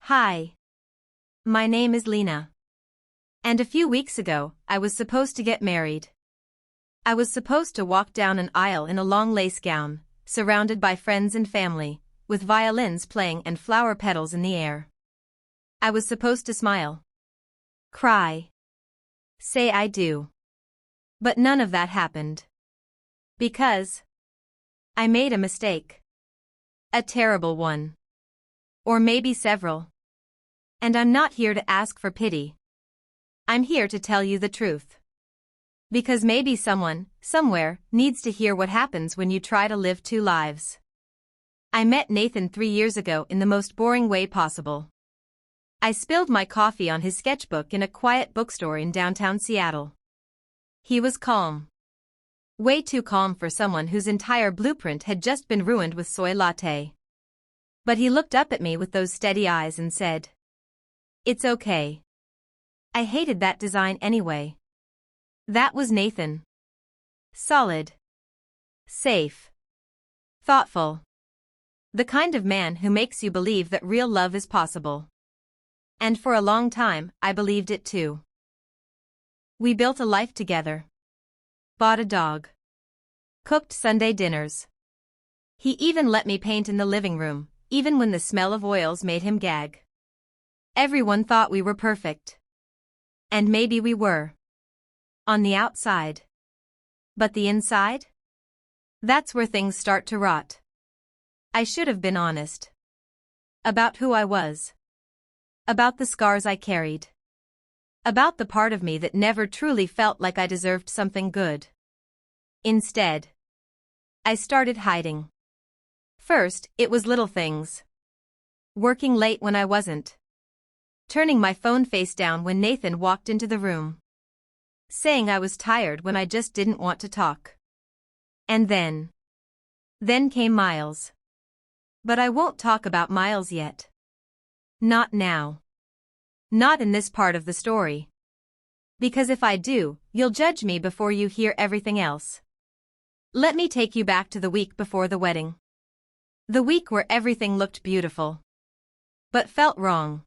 Hi. My name is Lena. And a few weeks ago, I was supposed to get married. I was supposed to walk down an aisle in a long lace gown, surrounded by friends and family, with violins playing and flower petals in the air. I was supposed to smile, cry, say I do. But none of that happened. Because I made a mistake. A terrible one. Or maybe several. And I'm not here to ask for pity. I'm here to tell you the truth. Because maybe someone, somewhere, needs to hear what happens when you try to live two lives. I met Nathan 3 years ago in the most boring way possible. I spilled my coffee on his sketchbook in a quiet bookstore in downtown Seattle. He was calm. Way too calm for someone whose entire blueprint had just been ruined with soy latte. But he looked up at me with those steady eyes and said, "It's okay. I hated that design anyway." That was Nathan. Solid. Safe. Thoughtful. The kind of man who makes you believe that real love is possible. And for a long time, I believed it too. We built a life together. Bought a dog. Cooked Sunday dinners. He even let me paint in the living room, even when the smell of oils made him gag. Everyone thought we were perfect. And maybe we were. On the outside. But the inside? That's where things start to rot. I should have been honest. About who I was. About the scars I carried. About the part of me that never truly felt like I deserved something good. Instead, I started hiding. First, it was little things. Working late when I wasn't. Turning my phone face down when Nathan walked into the room. Saying I was tired when I just didn't want to talk. And then came Miles. But I won't talk about Miles yet. Not now. Not in this part of the story. Because if I do, you'll judge me before you hear everything else. Let me take you back to the week before the wedding. The week where everything looked beautiful. But felt wrong.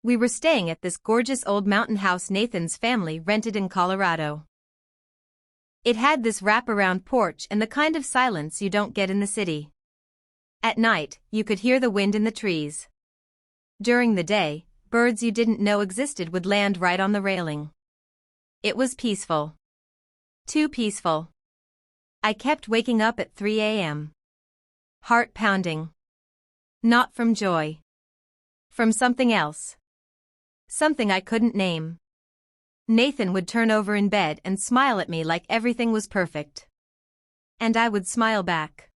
We were staying at this gorgeous old mountain house Nathan's family rented in Colorado. It had this wraparound porch and the kind of silence you don't get in the city. At night, you could hear the wind in the trees. During the day, birds you didn't know existed would land right on the railing. It was peaceful. Too peaceful. I kept waking up at 3 a.m. Heart pounding. Not from joy. From something else. Something I couldn't name. Nathan would turn over in bed and smile at me like everything was perfect. And I would smile back.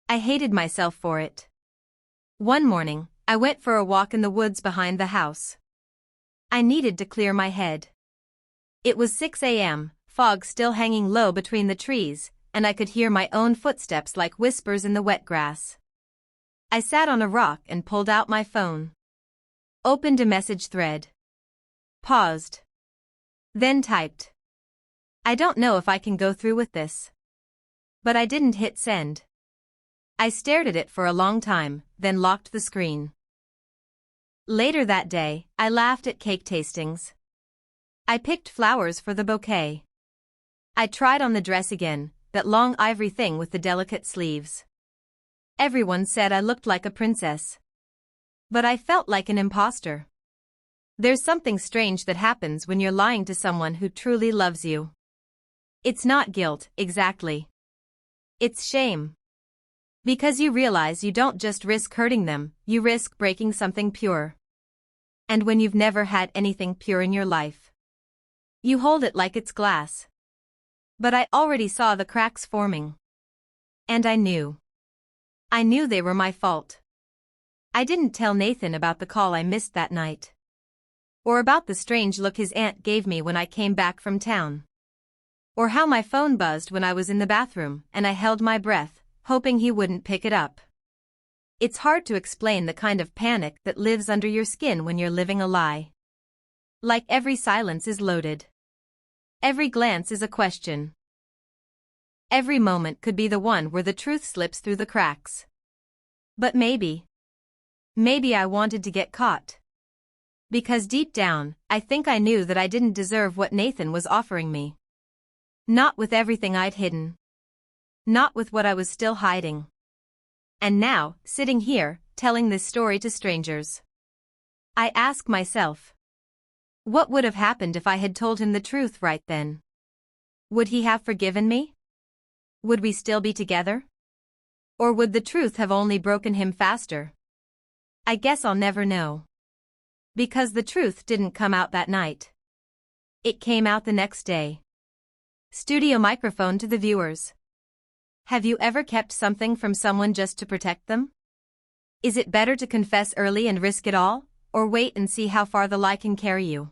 I hated myself for it. One morning, I went for a walk in the woods behind the house. I needed to clear my head. It was 6 a.m., fog still hanging low between the trees, and I could hear my own footsteps like whispers in the wet grass. I sat on a rock and pulled out my phone. Opened a message thread. Paused. Then typed. I don't know if I can go through with this. But I didn't hit send. I stared at it for a long time, then locked the screen. Later that day, I laughed at cake tastings. I picked flowers for the bouquet. I tried on the dress again, that long ivory thing with the delicate sleeves. Everyone said I looked like a princess. But I felt like an imposter. There's something strange that happens when you're lying to someone who truly loves you. It's not guilt, exactly. It's shame. Because you realize you don't just risk hurting them, you risk breaking something pure. And when you've never had anything pure in your life, you hold it like it's glass. But I already saw the cracks forming. And I knew. I knew they were my fault. I didn't tell Nathan about the call I missed that night. Or about the strange look his aunt gave me when I came back from town. Or how my phone buzzed when I was in the bathroom and I held my breath, hoping he wouldn't pick it up. It's hard to explain the kind of panic that lives under your skin when you're living a lie. Like every silence is loaded. Every glance is a question. Every moment could be the one where the truth slips through the cracks. But maybe Maybe I wanted to get caught. Because deep down, I think I knew that I didn't deserve what Nathan was offering me. Not with everything I'd hidden. Not with what I was still hiding. And now, sitting here, telling this story to strangers, I ask myself, what would have happened if I had told him the truth right then? Would he have forgiven me? Would we still be together? Or would the truth have only broken him faster? I guess I'll never know. Because the truth didn't come out that night. It came out the next day. Studio microphone to the viewers. Have you ever kept something from someone just to protect them? Is it better to confess early and risk it all, or wait and see how far the lie can carry you?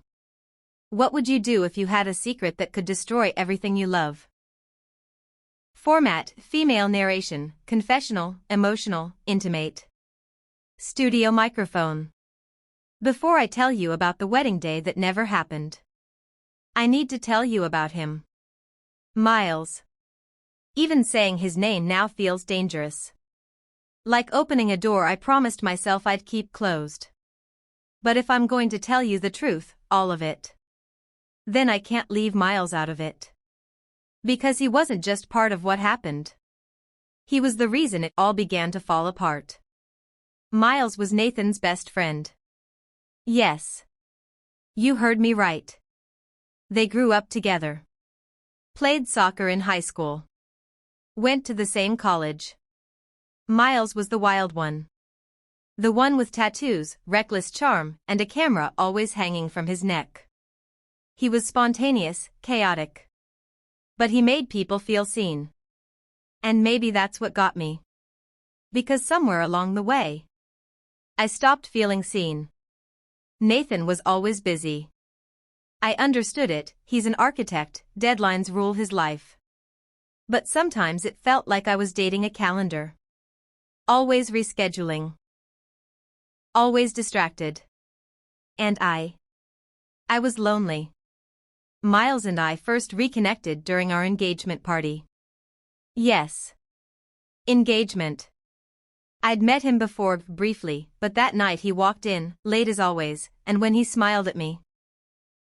What would you do if you had a secret that could destroy everything you love? Format: female narration, confessional, emotional, intimate. Studio microphone. Before I tell you about the wedding day that never happened, I need to tell you about him. Miles. Even saying his name now feels dangerous. Like opening a door I promised myself I'd keep closed. But if I'm going to tell you the truth, all of it, then I can't leave Miles out of it. Because he wasn't just part of what happened. He was the reason it all began to fall apart. Miles was Nathan's best friend. Yes. You heard me right. They grew up together. Played soccer in high school. Went to the same college. Miles was the wild one. The one with tattoos, reckless charm, and a camera always hanging from his neck. He was spontaneous, chaotic. But he made people feel seen. And maybe that's what got me. Because somewhere along the way, I stopped feeling seen. Nathan was always busy. I understood it, he's an architect, deadlines rule his life. But sometimes it felt like I was dating a calendar. Always rescheduling. Always distracted. And I was lonely. Miles and I first reconnected during our engagement party. Yes. Engagement. I'd met him before, briefly, but that night he walked in, late as always, and when he smiled at me,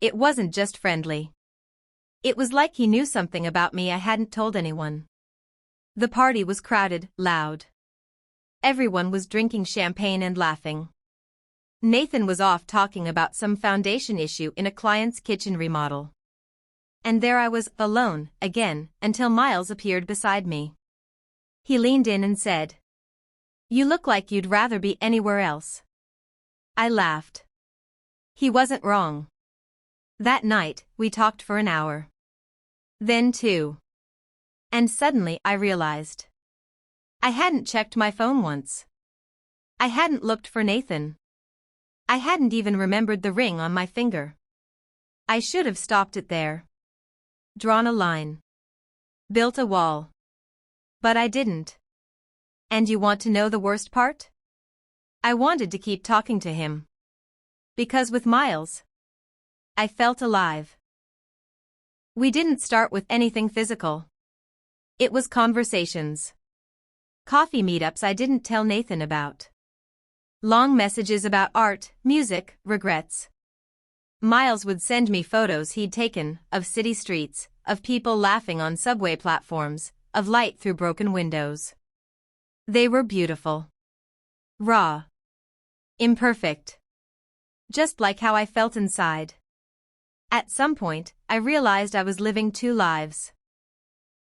it wasn't just friendly. It was like he knew something about me I hadn't told anyone. The party was crowded, loud. Everyone was drinking champagne and laughing. Nathan was off talking about some foundation issue in a client's kitchen remodel. And there I was, alone, again, until Miles appeared beside me. He leaned in and said, "You look like you'd rather be anywhere else." I laughed. He wasn't wrong. That night, we talked for an hour. Then 2. And suddenly I realized I hadn't checked my phone once. I hadn't looked for Nathan. I hadn't even remembered the ring on my finger. I should have stopped it there. Drawn a line. Built a wall. But I didn't. And you want to know the worst part? I wanted to keep talking to him. Because with Miles, I felt alive. We didn't start with anything physical. It was conversations. Coffee meetups I didn't tell Nathan about. Long messages about art, music, regrets. Miles would send me photos he'd taken, of city streets, of people laughing on subway platforms, of light through broken windows. They were beautiful. Raw. Imperfect. Just like how I felt inside. At some point, I realized I was living 2 lives.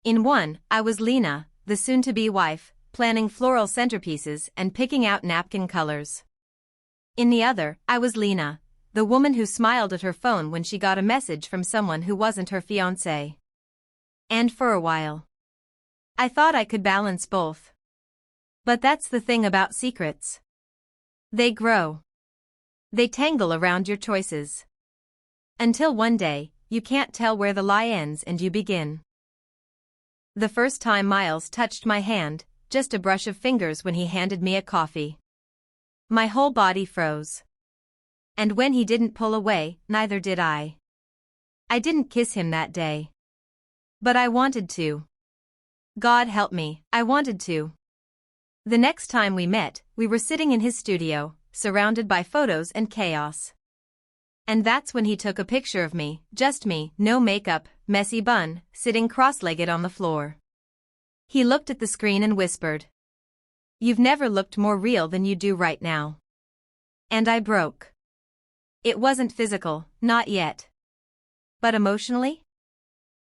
In one, I was Lena, the soon-to-be wife, planning floral centerpieces and picking out napkin colors. In the other, I was Lena, the woman who smiled at her phone when she got a message from someone who wasn't her fiancé. And for a while, I thought I could balance both. But that's the thing about secrets. They grow. They tangle around your choices. Until one day, you can't tell where the lie ends and you begin. The first time Miles touched my hand, just a brush of fingers when he handed me a coffee. My whole body froze. And when he didn't pull away, neither did I. I didn't kiss him that day. But I wanted to. God help me, I wanted to. The next time we met, we were sitting in his studio, surrounded by photos and chaos. And that's when he took a picture of me, just me, no makeup, messy bun, sitting cross-legged on the floor. He looked at the screen and whispered, "You've never looked more real than you do right now." And I broke. It wasn't physical, not yet. But emotionally?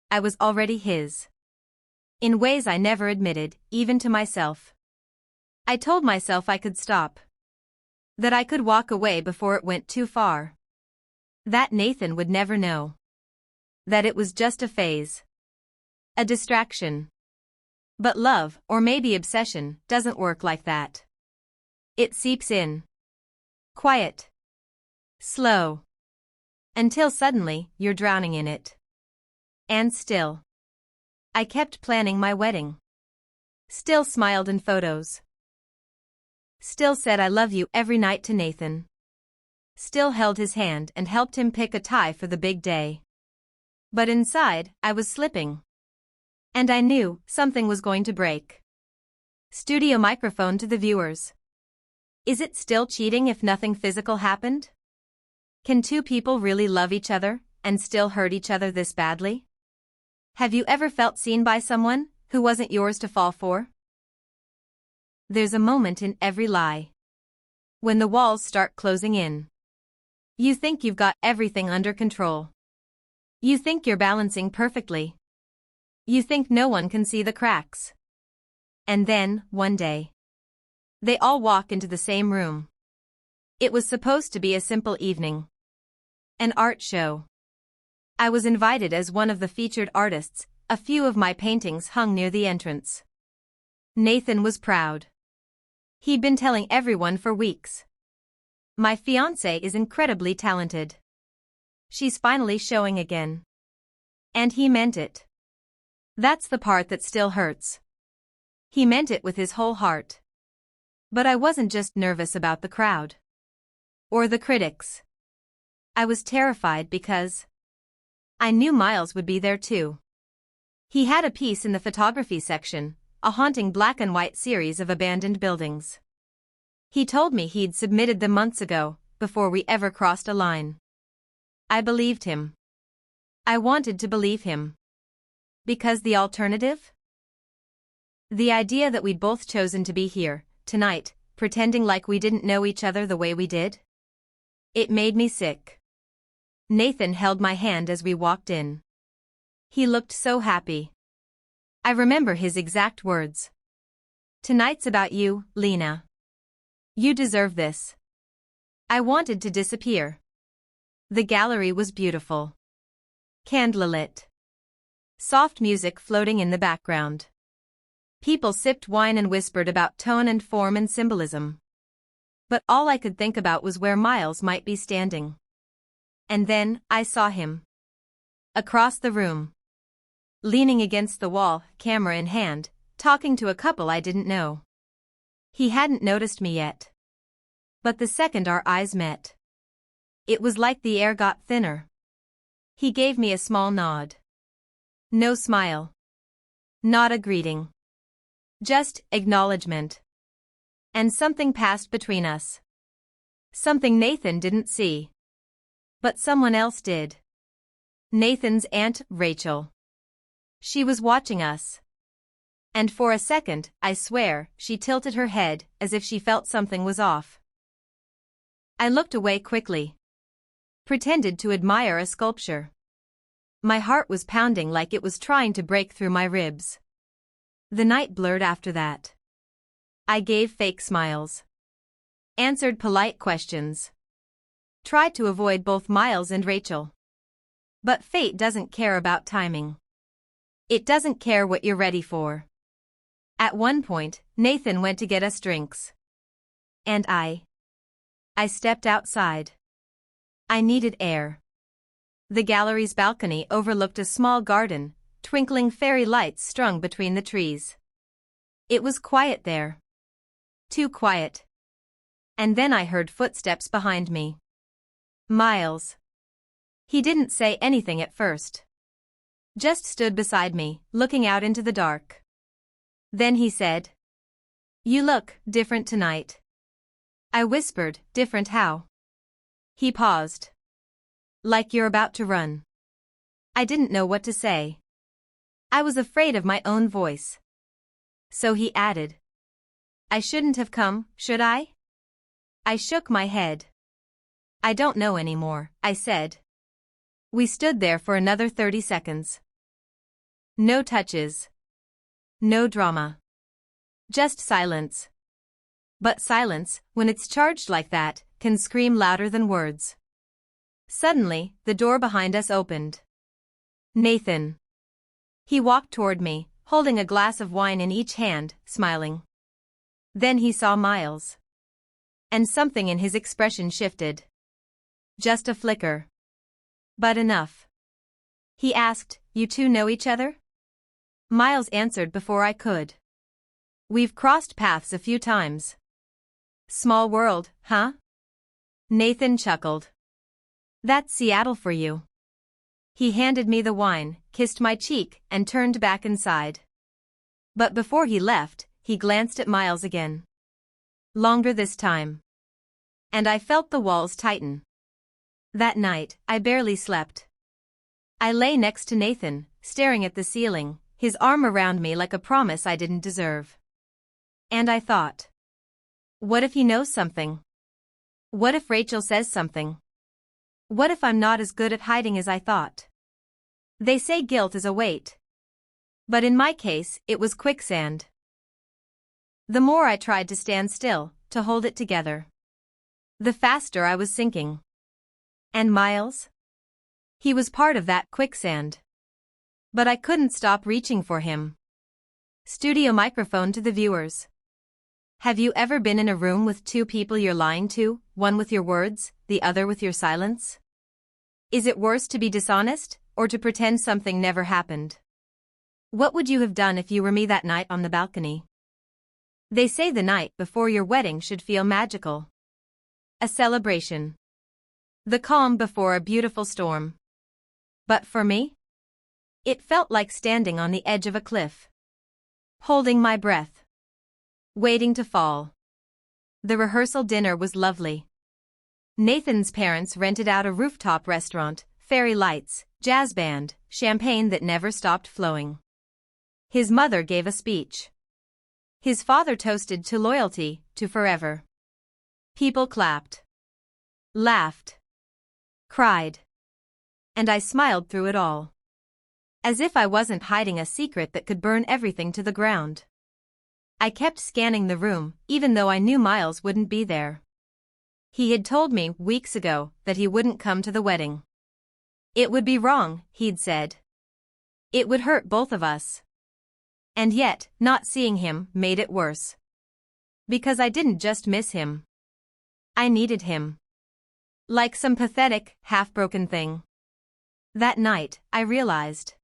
I was already his. In ways I never admitted, even to myself. I told myself I could stop. That I could walk away before it went too far. That Nathan would never know. That it was just a phase. A distraction. But love, or maybe obsession, doesn't work like that. It seeps in. Quiet. Slow. Until suddenly, you're drowning in it. And still. I kept planning my wedding. Still smiled in photos. Still said I love you every night to Nathan. Still held his hand and helped him pick a tie for the big day. But inside, I was slipping. And I knew something was going to break. Studio microphone to the viewers. Is it still cheating if nothing physical happened? Can two people really love each other and still hurt each other this badly? Have you ever felt seen by someone who wasn't yours to fall for? There's a moment in every lie. When the walls start closing in. You think you've got everything under control. You think you're balancing perfectly. You think no one can see the cracks. And then, one day, they all walk into the same room. It was supposed to be a simple evening. An art show. I was invited as one of the featured artists, a few of my paintings hung near the entrance. Nathan was proud. He'd been telling everyone for weeks. My fiancée is incredibly talented. She's finally showing again. And he meant it. That's the part that still hurts. He meant it with his whole heart. But I wasn't just nervous about the crowd. Or the critics. I was terrified because I knew Miles would be there too. He had a piece in the photography section, a haunting black and white series of abandoned buildings. He told me he'd submitted them months ago, before we ever crossed a line. I believed him. I wanted to believe him. Because the alternative? The idea that we'd both chosen to be here, tonight, pretending like we didn't know each other the way we did? It made me sick. Nathan held my hand as we walked in. He looked so happy. I remember his exact words. "Tonight's about you, Lena. You deserve this." I wanted to disappear. The gallery was beautiful. Candlelit. Soft music floating in the background. People sipped wine and whispered about tone and form and symbolism. But all I could think about was where Miles might be standing. And then, I saw him. Across the room. Leaning against the wall, camera in hand, talking to a couple I didn't know. He hadn't noticed me yet. But the second our eyes met, it was like the air got thinner. He gave me a small nod. No smile. Not a greeting. Just acknowledgement. And something passed between us. Something Nathan didn't see. But someone else did. Nathan's aunt, Rachel. She was watching us. And for a second, I swear, she tilted her head as if she felt something was off. I looked away quickly. Pretended to admire a sculpture. My heart was pounding like it was trying to break through my ribs. The night blurred after that. I gave fake smiles. Answered polite questions. Tried to avoid both Miles and Rachel. But fate doesn't care about timing. It doesn't care what you're ready for. At one point, Nathan went to get us drinks. And I stepped outside. I needed air. The gallery's balcony overlooked a small garden, twinkling fairy lights strung between the trees. It was quiet there. Too quiet. And then I heard footsteps behind me. Miles. He didn't say anything at first. Just stood beside me, looking out into the dark. Then he said, "You look different tonight." I whispered, different how? He paused. Like you're about to run. I didn't know what to say. I was afraid of my own voice. So he added. I shouldn't have come, should I? I shook my head. I don't know anymore, I said. We stood there for another 30 seconds. No touches. No drama. Just silence. But silence, when it's charged like that, can scream louder than words. Suddenly, the door behind us opened. Nathan. He walked toward me, holding a glass of wine in each hand, smiling. Then he saw Miles. And something in his expression shifted. Just a flicker. But enough. He asked, you two know each other? Miles answered before I could. We've crossed paths a few times. Small world, huh? Nathan chuckled. That's Seattle for you. He handed me the wine, kissed my cheek, and turned back inside. But before he left, he glanced at Miles again. Longer this time. And I felt the walls tighten. That night, I barely slept. I lay next to Nathan, staring at the ceiling, his arm around me like a promise I didn't deserve. And I thought. What if he knows something? What if Rachel says something? What if I'm not as good at hiding as I thought? They say guilt is a weight. But in my case, it was quicksand. The more I tried to stand still, to hold it together, the faster I was sinking. And Miles? He was part of that quicksand. But I couldn't stop reaching for him. Studio microphone to the viewers. Have you ever been in a room with two people you're lying to, one with your words, the other with your silence? Is it worse to be dishonest, or to pretend something never happened? What would you have done if you were me that night on the balcony? They say the night before your wedding should feel magical. A celebration. The calm before a beautiful storm. But for me? It felt like standing on the edge of a cliff. Holding my breath. Waiting to fall. The rehearsal dinner was lovely. Nathan's parents rented out a rooftop restaurant, fairy lights, jazz band, champagne that never stopped flowing. His mother gave a speech. His father toasted to loyalty, to forever. People clapped. Laughed. Cried. And I smiled through it all. As if I wasn't hiding a secret that could burn everything to the ground. I kept scanning the room, even though I knew Miles wouldn't be there. He had told me weeks ago that he wouldn't come to the wedding. It would be wrong, he'd said. It would hurt both of us. And yet, not seeing him made it worse. Because I didn't just miss him. I needed him. Like some pathetic, half-broken thing. That night, I realized.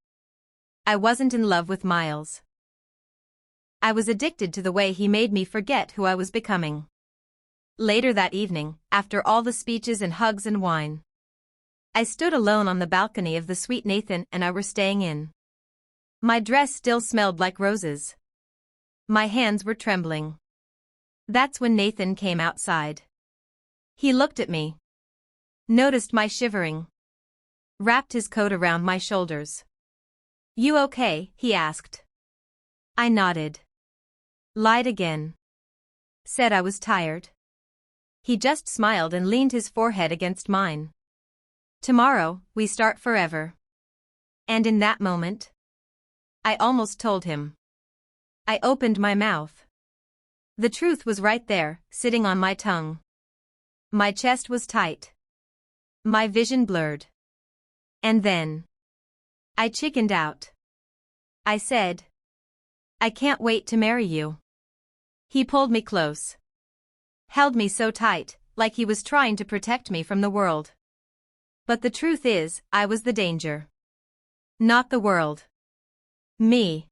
I wasn't in love with Miles. I was addicted to the way he made me forget who I was becoming. Later that evening, after all the speeches and hugs and wine, I stood alone on the balcony of the suite Nathan and I were staying in. My dress still smelled like roses. My hands were trembling. That's when Nathan came outside. He looked at me. Noticed my shivering. Wrapped his coat around my shoulders. You okay? He asked. I nodded. Lied again. Said I was tired. He just smiled and leaned his forehead against mine. Tomorrow, we start forever. And in that moment, I almost told him. I opened my mouth. The truth was right there, sitting on my tongue. My chest was tight. My vision blurred. And then, I chickened out. I said, I can't wait to marry you. He pulled me close. Held me so tight, like he was trying to protect me from the world. But the truth is, I was the danger. Not the world. Me.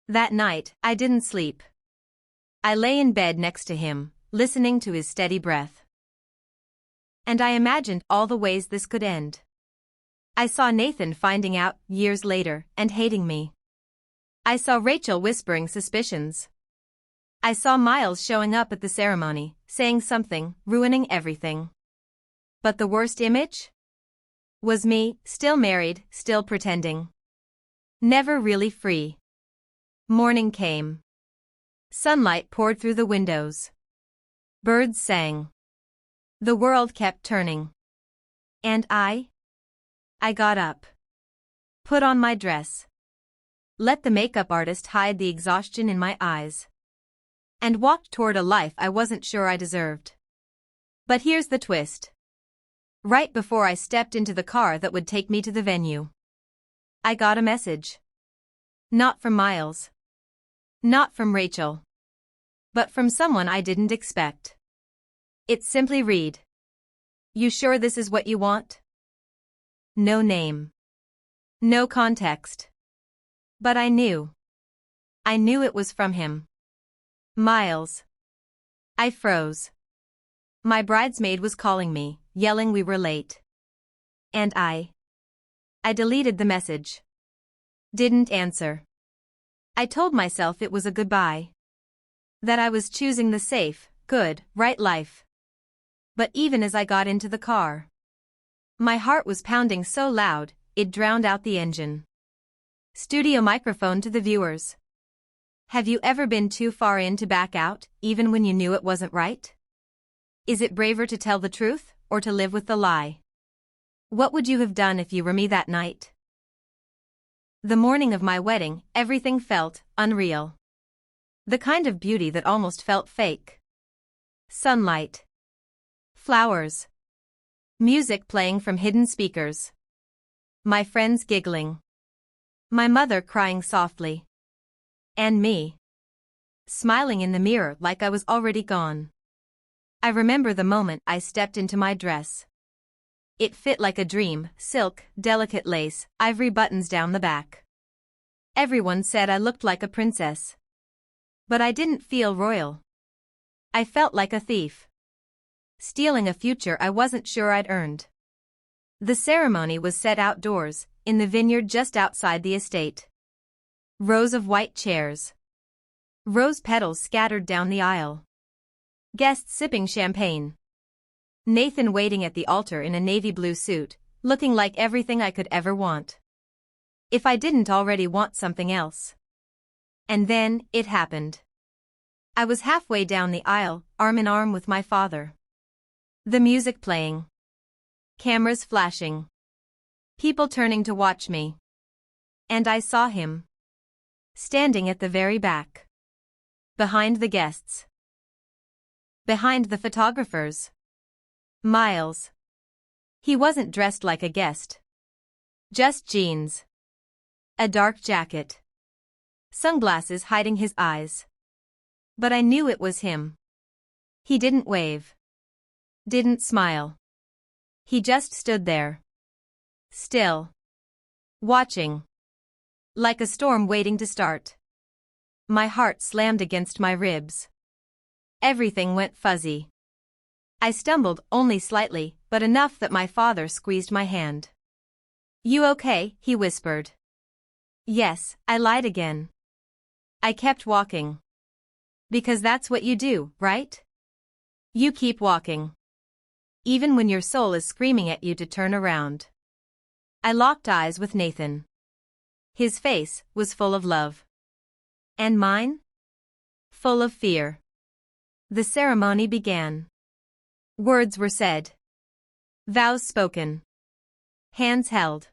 That night, I didn't sleep. I lay in bed next to him, listening to his steady breath. And I imagined all the ways this could end. I saw Nathan finding out, years later, and hating me. I saw Rachel whispering suspicions. I saw Miles showing up at the ceremony, saying something, ruining everything. But the worst image? Was me, still married, still pretending. Never really free. Morning came. Sunlight poured through the windows. Birds sang. The world kept turning. And I got up. Put on my dress. Let the makeup artist hide the exhaustion in my eyes. And walked toward a life I wasn't sure I deserved. But here's the twist. Right before I stepped into the car that would take me to the venue, I got a message. Not from Miles. Not from Rachel. But from someone I didn't expect. It simply read, "You sure this is what you want?" No name. No context. But I knew. I knew it was from him. Miles. I froze. My bridesmaid was calling me, yelling we were late. And I deleted the message. Didn't answer. I told myself it was a goodbye. That I was choosing the safe, good, right life. But even as I got into the car, my heart was pounding so loud, it drowned out the engine. Studio microphone to the viewers. Have you ever been too far in to back out, even when you knew it wasn't right? Is it braver to tell the truth, or to live with the lie? What would you have done if you were me that night? The morning of my wedding, everything felt unreal. The kind of beauty that almost felt fake. Sunlight. Flowers. Music playing from hidden speakers. My friends giggling. My mother crying softly. And me, smiling in the mirror like I was already gone. I remember the moment I stepped into my dress. It fit like a dream, silk, delicate lace, ivory buttons down the back. Everyone said I looked like a princess. But I didn't feel royal. I felt like a thief. Stealing a future I wasn't sure I'd earned. The ceremony was set outdoors, in the vineyard just outside the estate. Rows of white chairs. Rose petals scattered down the aisle. Guests sipping champagne. Nathan waiting at the altar in a navy blue suit, looking like everything I could ever want. If I didn't already want something else. And then, it happened. I was halfway down the aisle, arm in arm with my father. The music playing. Cameras flashing. People turning to watch me. And I saw him. Standing at the very back. Behind the guests. Behind the photographers. Miles. He wasn't dressed like a guest. Just jeans. A dark jacket. Sunglasses hiding his eyes. But I knew it was him. He didn't wave. Didn't smile. He just stood there. Still. Watching. Like a storm waiting to start. My heart slammed against my ribs. Everything went fuzzy. I stumbled only slightly, but enough that my father squeezed my hand. "You okay?" he whispered. Yes, I lied again. I kept walking. Because that's what you do, right? You keep walking. Even when your soul is screaming at you to turn around. I locked eyes with Nathan. His face was full of love. And mine? Full of fear. The ceremony began. Words were said. Vows spoken. Hands held.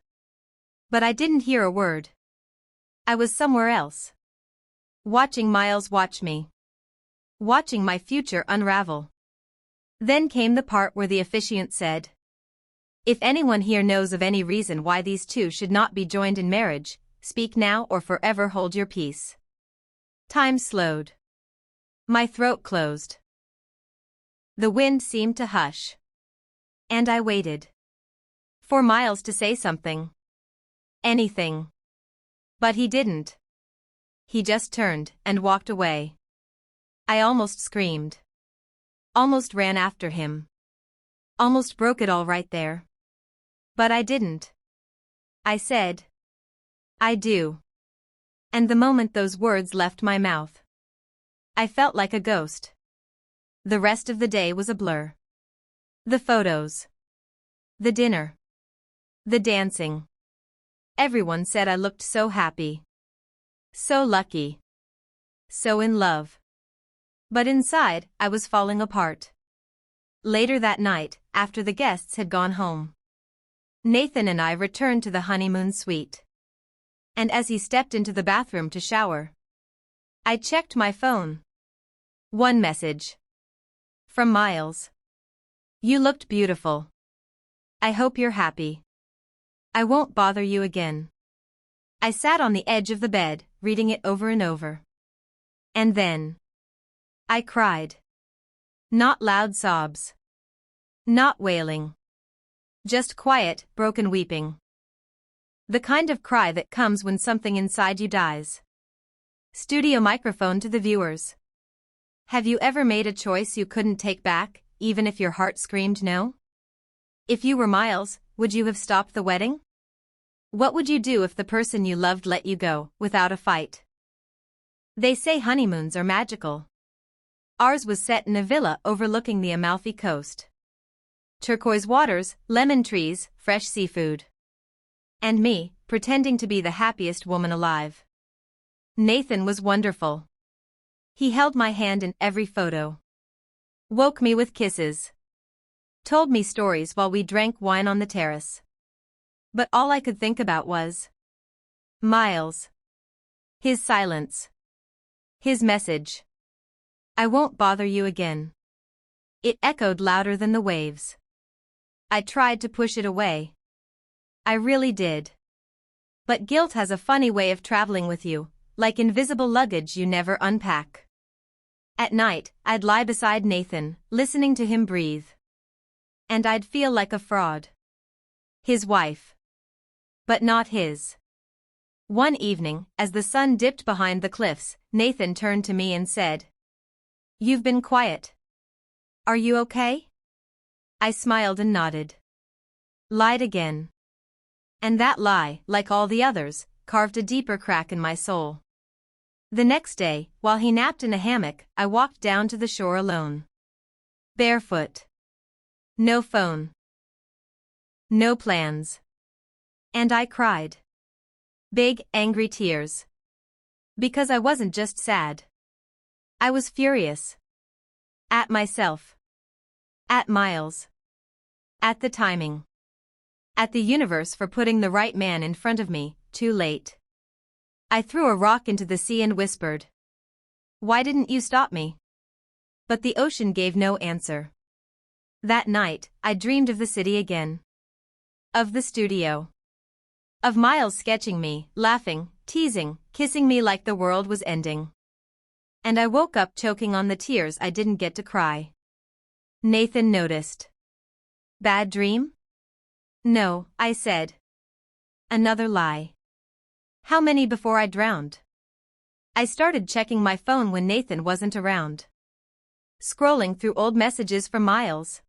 But I didn't hear a word. I was somewhere else. Watching Miles watch me. Watching my future unravel. Then came the part where the officiant said, "If anyone here knows of any reason why these two should not be joined in marriage, speak now or forever hold your peace." Time slowed. My throat closed. The wind seemed to hush. And I waited. For Miles to say something. Anything. But he didn't. He just turned and walked away. I almost screamed. Almost ran after him. Almost broke it all right there. But I didn't. I said, "I do." And the moment those words left my mouth, I felt like a ghost. The rest of the day was a blur. The photos. The dinner. The dancing. Everyone said I looked so happy. So lucky. So in love. But inside, I was falling apart. Later that night, after the guests had gone home, Nathan and I returned to the honeymoon suite. And as he stepped into the bathroom to shower, I checked my phone. One message. From Miles. You looked beautiful. I hope you're happy. I won't bother you again. I sat on the edge of the bed, reading it over and over. And then I cried. Not loud sobs. Not wailing. Just quiet, broken weeping. The kind of cry that comes when something inside you dies. Studio microphone to the viewers. Have you ever made a choice you couldn't take back, even if your heart screamed no? If you were Miles, would you have stopped the wedding? What would you do if the person you loved let you go, without a fight? They say honeymoons are magical. Ours was set in a villa overlooking the Amalfi Coast. Turquoise waters, lemon trees, fresh seafood. And me, pretending to be the happiest woman alive. Nathan was wonderful. He held my hand in every photo. Woke me with kisses. Told me stories while we drank wine on the terrace. But all I could think about was Miles. His silence. His message. I won't bother you again. It echoed louder than the waves. I tried to push it away. I really did. But guilt has a funny way of traveling with you, like invisible luggage you never unpack. At night, I'd lie beside Nathan, listening to him breathe. And I'd feel like a fraud. His wife. But not his. One evening, as the sun dipped behind the cliffs, Nathan turned to me and said, "You've been quiet. Are you okay?" I smiled and nodded. Lied again. And that lie, like all the others, carved a deeper crack in my soul. The next day, while he napped in a hammock, I walked down to the shore alone. Barefoot. No phone. No plans. And I cried. Big, angry tears. Because I wasn't just sad. I was furious. At myself. At Miles. At the timing. At the universe for putting the right man in front of me, too late. I threw a rock into the sea and whispered, "Why didn't you stop me?" But the ocean gave no answer. That night, I dreamed of the city again. Of the studio. Of Miles sketching me, laughing, teasing, kissing me like the world was ending. And I woke up choking on the tears I didn't get to cry. Nathan noticed. Bad dream? No, I said. Another lie. How many before I drowned? I started checking my phone when Nathan wasn't around. Scrolling through old messages from Miles.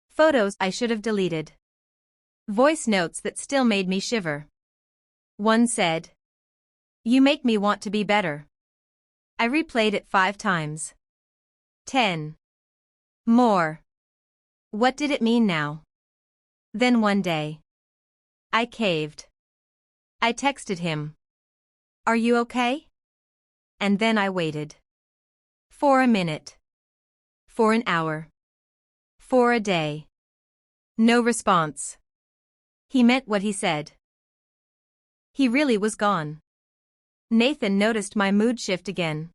Photos I should have deleted. Voice notes that still made me shiver. One said, "You make me want to be better." I replayed it 5 times. 10. More. What did it mean now? Then one day, I caved. I texted him, "Are you okay?" And then I waited. For a minute. For an hour. For a day. No response. He meant what he said. He really was gone. Nathan noticed my mood shift again.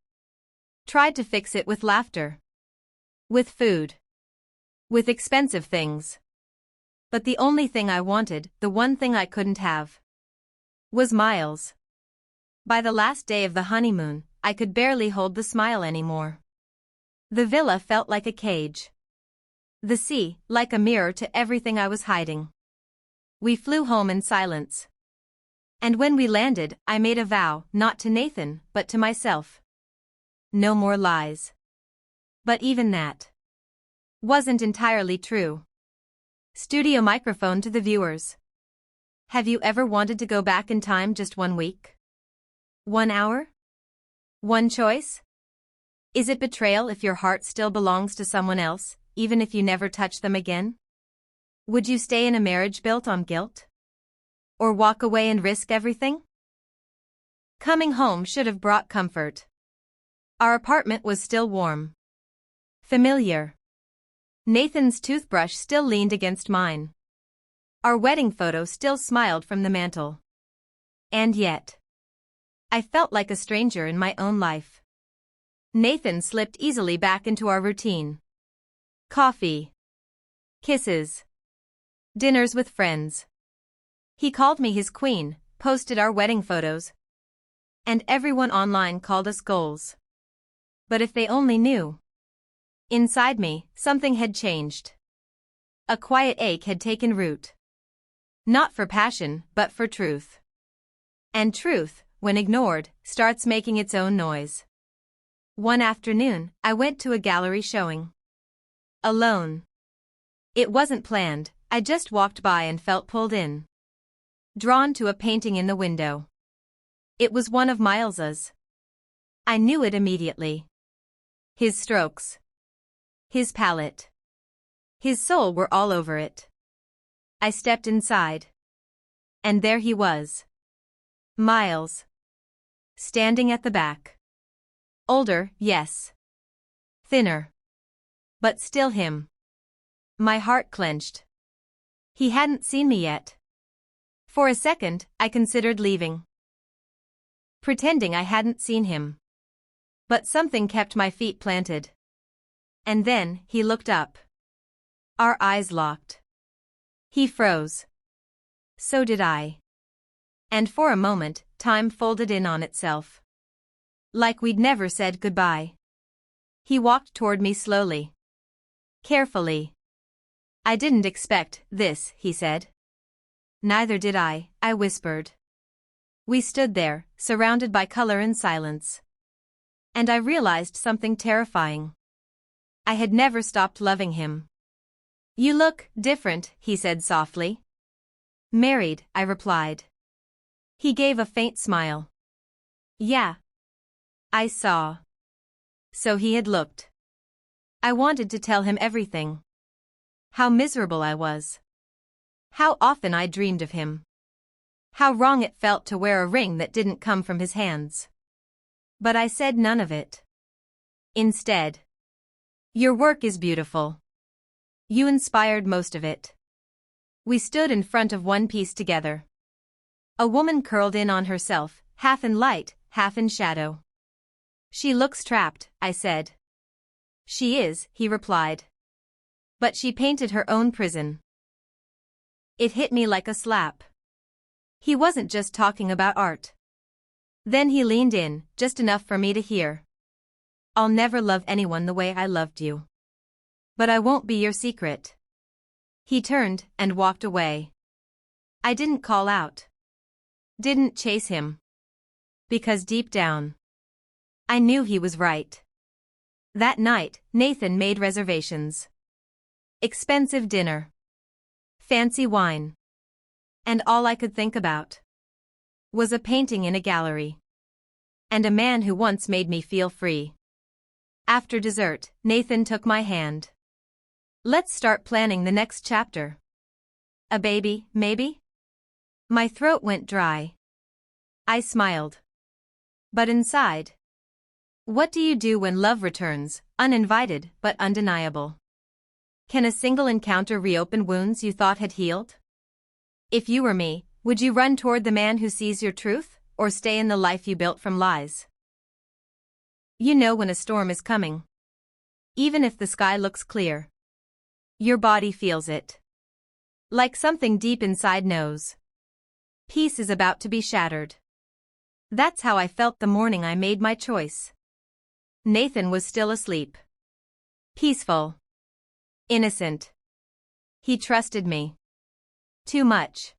Tried to fix it with laughter. With food. With expensive things. But the only thing I wanted, the one thing I couldn't have, was Miles. By the last day of the honeymoon, I could barely hold the smile anymore. The villa felt like a cage. The sea, like a mirror to everything I was hiding. We flew home in silence. And when we landed, I made a vow, not to Nathan, but to myself. No more lies. But even that wasn't entirely true. Studio microphone to the viewers. Have you ever wanted to go back in time just 1 week? 1 hour? One choice? Is it betrayal if your heart still belongs to someone else, even if you never touch them again? Would you stay in a marriage built on guilt? Or walk away and risk everything? Coming home should have brought comfort. Our apartment was still warm. Familiar. Nathan's toothbrush still leaned against mine. Our wedding photo still smiled from the mantel. And yet, I felt like a stranger in my own life. Nathan slipped easily back into our routine. Coffee. Kisses. Dinners with friends. He called me his queen, posted our wedding photos. And everyone online called us goals. But if they only knew. Inside me, something had changed. A quiet ache had taken root. Not for passion, but for truth. And truth, when ignored, starts making its own noise. One afternoon, I went to a gallery showing. Alone. It wasn't planned, I just walked by and felt pulled in. Drawn to a painting in the window. It was one of Miles's. I knew it immediately. His strokes. His palette. His soul were all over it. I stepped inside. And there he was. Miles. Standing at the back. Older, yes. Thinner. But still him. My heart clenched. He hadn't seen me yet. For a second, I considered leaving. Pretending I hadn't seen him. But something kept my feet planted. And then, he looked up. Our eyes locked. He froze. So did I. And for a moment, time folded in on itself. Like we'd never said goodbye. He walked toward me slowly. Carefully. I didn't expect this, he said. Neither did I whispered. We stood there, surrounded by color and silence. And I realized something terrifying. I had never stopped loving him. You look different, he said softly. Married, I replied. He gave a faint smile. Yeah. I saw. So he had looked. I wanted to tell him everything. How miserable I was. How often I dreamed of him. How wrong it felt to wear a ring that didn't come from his hands. But I said none of it. Instead. Your work is beautiful. You inspired most of it. We stood in front of one piece together. A woman curled in on herself, half in light, half in shadow. She looks trapped, I said. She is, he replied. But she painted her own prison. It hit me like a slap. He wasn't just talking about art. Then he leaned in, just enough for me to hear. I'll never love anyone the way I loved you. But I won't be your secret. He turned and walked away. I didn't call out. Didn't chase him. Because deep down, I knew he was right. That night, Nathan made reservations. Expensive dinner. Fancy wine. And all I could think about was a painting in a gallery. And a man who once made me feel free. After dessert, Nathan took my hand. Let's start planning the next chapter. A baby, maybe? My throat went dry. I smiled. But inside. What do you do when love returns, uninvited but undeniable? Can a single encounter reopen wounds you thought had healed? If you were me, would you run toward the man who sees your truth, or stay in the life you built from lies? You know when a storm is coming. Even if the sky looks clear. Your body feels it. Like something deep inside knows. Peace is about to be shattered. That's how I felt the morning I made my choice. Nathan was still asleep. Peaceful. Innocent. He trusted me. Too much.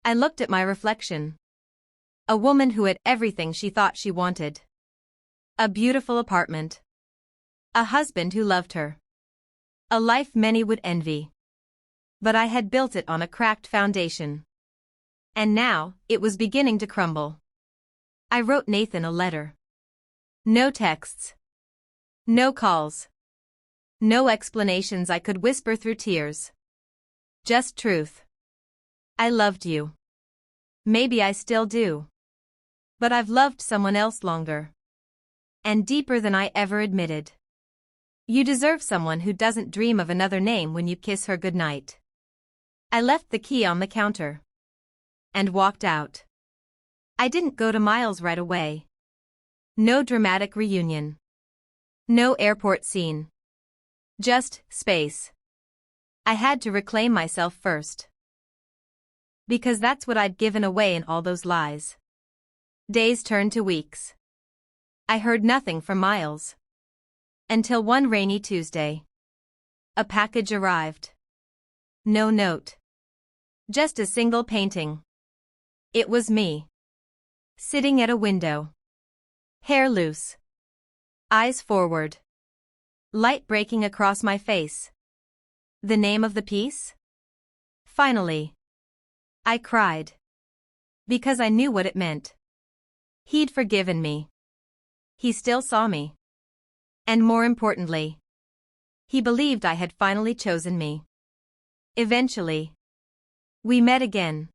I looked at my reflection. A woman who had everything she thought she wanted. A beautiful apartment. A husband who loved her. A life many would envy. But I had built it on a cracked foundation. And now, it was beginning to crumble. I wrote Nathan a letter. No texts. No calls. No explanations I could whisper through tears. Just truth. I loved you. Maybe I still do. But I've loved someone else longer. And deeper than I ever admitted. You deserve someone who doesn't dream of another name when you kiss her goodnight. I left the key on the counter. And walked out. I didn't go to Miles right away. No dramatic reunion. No airport scene. Just space. I had to reclaim myself first. Because that's what I'd given away in all those lies. Days turned to weeks. I heard nothing from Miles. Until one rainy Tuesday. A package arrived. No note. Just a single painting. It was me. Sitting at a window. Hair loose. Eyes forward. Light breaking across my face. The name of the piece? Finally. I cried. Because I knew what it meant. He'd forgiven me. He still saw me. And more importantly, he believed I had finally chosen me. Eventually. We met again.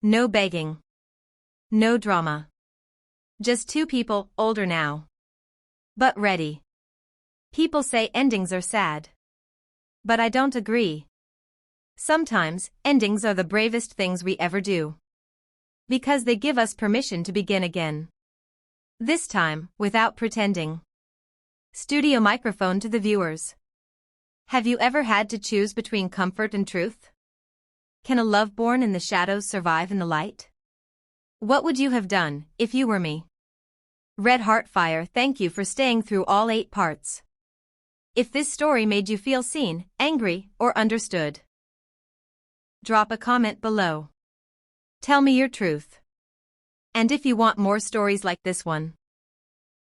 No begging. No drama. Just two people, older now. But ready. People say endings are sad. But I don't agree. Sometimes, endings are the bravest things we ever do. Because they give us permission to begin again. This time, without pretending. Studio microphone to the viewers. Have you ever had to choose between comfort and truth? Can a love born in the shadows survive in the light? What would you have done, if you were me? Red Heart Fire, thank you for staying through all 8 parts. If this story made you feel seen, angry, or understood, drop a comment below. Tell me your truth. And if you want more stories like this one,